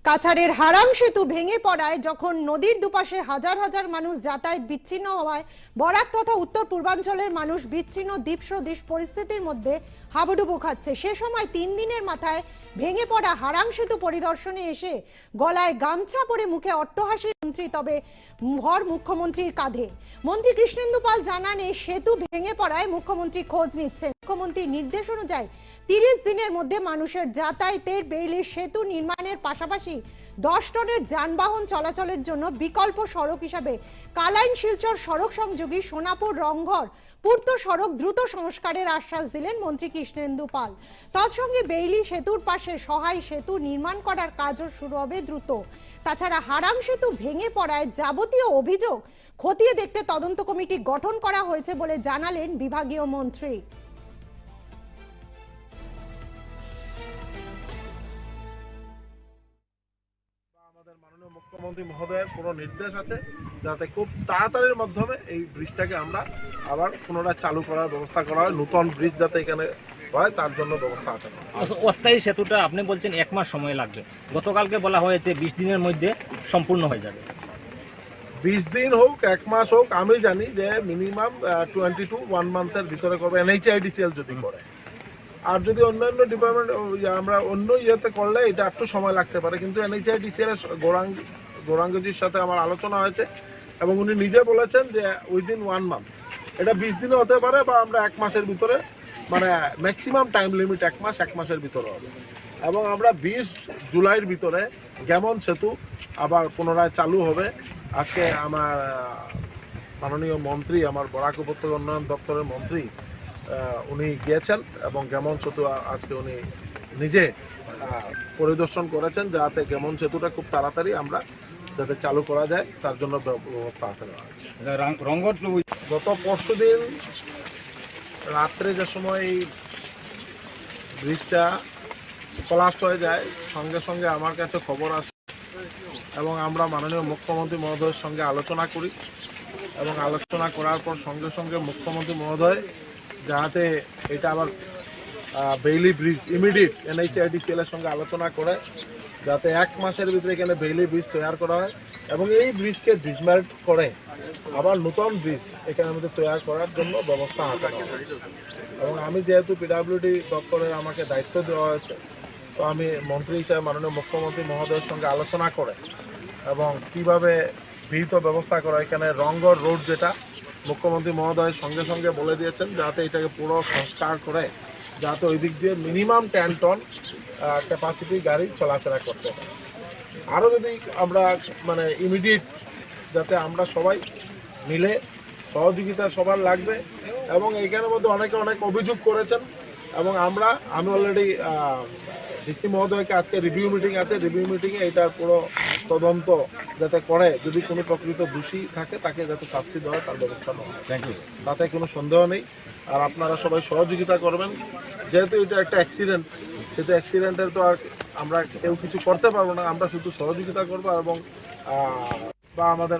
কাছাড়ের হারাং সেতু ভেঙে পড়ায় যখন নদীর দুপাশে হাজার হাজার মানুষ যাতায়াত বিচ্ছিন্ন হওয়ায় বরাক তথা উত্তর পূর্বাঞ্চলের মানুষ বিচ্ছিন্ন দ্বীপ-সদৃশ পরিস্থিতির মধ্যে হাবুডুবু খাচ্ছে। সে সময় 3 দিনের মাথায় ভেঙে পড়া হারাং সেতু পরিদর্শনে এসে গলায় গামছা পরে মুখে অট্টহাসি মন্ত্রী, তবে ভর মুখ্যমন্ত্রীর কাঁধে। মন্ত্রী কৃষ্ণেন্দু পাল জানান, এই সেতু ভেঙে পড়ায় মুখ্যমন্ত্রী খোঁজ নিচ্ছেন। মুখ্যমন্ত্রীর নির্দেশ অনুযায়ী 30 দিনের মধ্যে মানুষের যাতায়াতের বেইলি সেতু নির্মাণের পাশাপাশি 10 টনের যানবাহন চলাচলের জন্য বিকল্প সড়ক হিসাবে কালাইন শিলচর সড়ক সংযোগী সোনাপুর রংঘর পূর্ত সড়ক দ্রুত সংস্কারের আশ্বাস দিলেন মন্ত্রী কৃষ্ণেন্দু পাল। তৎসঙ্গে বেইলি সেতুর পাশে সহায় সেতু নির্মাণ করার কাজও শুরু হবে দ্রুত। তাছাড়া হারাং সেতু ভেঙে পড়ায় যাবতীয় অভিযোগ খতিয়ে দেখতে তদন্ত কমিটি গঠন করা হয়েছে বলে জানালেন বিভাগীয় মন্ত্রী। মাননীয় মুখ্যমন্ত্রী মহোদয়ের পুরো নির্দেশ আছে যাতে খুব তাড়াতাড়ির মাধ্যমে এই ব্রিজটাকে আমরা আবার পুনরায় চালু করার ব্যবস্থা করা হয়। নতুন ব্রিজ যাতে এখানে হয় তার জন্য ব্যবস্থা আছে। অস্থায়ী সেতুটা আপনি বলছেন 1 মাস সময় লাগবে, গতকালকে বলা হয়েছে 20 দিনের মধ্যে সম্পূর্ণ হয়ে যাবে। 20 দিন হোক 1 মাস হোক, আমি জানি যে মিনিমাম 20 to 1 মান্থের ভিতরে করবে NHIDCL যদি করে। আর যদি অন্যান্য ডিপার্টমেন্ট আমরা অন্য ইয়েতে করলে এটা একটু সময় লাগতে পারে, কিন্তু NHIDCL গৌরাঙ্গজির সাথে আমার আলোচনা হয়েছে এবং উনি নিজে বলেছেন যে উইদিন 1 মান্থ, এটা 20 দিনে হতে পারে বা আমরা 1 মাসের ভিতরে, মানে ম্যাক্সিমাম টাইম লিমিট 1 মাস, 1 মাসের ভিতরে হবে। এবং আমরা 20 জুলাইয়ের ভিতরে গেমন সেতু আবার পুনরায় চালু হবে। আজকে আমার মাননীয় মন্ত্রী, আমার বরাক উপত্যকা উন্নয়ন দপ্তরের মন্ত্রী, উনি গিয়েছেন এবং গেমন সেতু আজকে উনি নিজে পরিদর্শন করেছেন, যাতে গেমন সেতুটা খুব তাড়াতাড়ি আমরা যাতে চালু করা যায় তার জন্য ব্যবস্থা হাতে নেওয়া হচ্ছে। গত পরশুদিন রাত্রে যে সময় ব্রিজটা কোলাপস হয়ে যায়, সঙ্গে সঙ্গে আমার কাছে খবর আসে এবং আমরা মাননীয় মুখ্যমন্ত্রী মহোদয়ের সঙ্গে আলোচনা করি এবং আলোচনা করার পর সঙ্গে সঙ্গে মুখ্যমন্ত্রী মহোদয় যাতে এটা আবার বেইলি ব্রিজ ইমিডিয়েট NHIDCL এর সঙ্গে আলোচনা করে যাতে 1 মাসের ভিতরে এখানে বেইলি ব্রিজ তৈরি করা হয় এবং এই ব্রিজকে ডিসমেল্ট করে আবার নতুন ব্রিজ এখানে আমাদের তৈরি করার জন্য ব্যবস্থা হাতে নেওয়া হয়েছে। এবং আমি যেহেতু PWD দপ্তরের আমাকে দায়িত্ব দেওয়া হয়েছে, তো আমি মন্ত্রী হিসেবে মাননীয় মুখ্যমন্ত্রী মহোদয়ের সঙ্গে আলোচনা করে এবং কীভাবে বিহিত ব্যবস্থা করা, এখানে রংঘর রোড যেটা মুখ্যমন্ত্রী মহোদয়ের সঙ্গে সঙ্গে বলে দিয়েছেন যাতে এটাকে পুরো সংস্কার করে যাতে ওই দিক দিয়ে মিনিমাম 10 টন ক্যাপাসিটি গাড়ি চলাফেরা করতে পারে। আরও যদি আমরা মানে ইমিডিয়েট যাতে আমরা সবাই মিলে সহযোগিতা সবার লাগবে এবং এইখানের মধ্যে অনেকে অনেক অভিযোগ করেছেন এবং আমি অলরেডি ডিসি মহোদয়কে আজকে রিভিউ মিটিং আছে, রিভিউ মিটিংয়ে এটার পুরো তদন্ত যাতে করে, যদি কোনো প্রকৃত দোষী থাকে তাকে যাতে শাস্তি দেওয়া হয় তার ব্যবস্থা নেওয়া হয়। Thank you. তাতে কোনো সন্দেহ নেই। আর আপনারা সবাই সহযোগিতা করবেন, যেহেতু এটা একটা অ্যাক্সিডেন্ট, সেটা অ্যাক্সিডেন্টের তো আর আমরা কেউ কিছু করতে পারবো না, আমরা শুধু সহযোগিতা করবো এবং বা আমাদের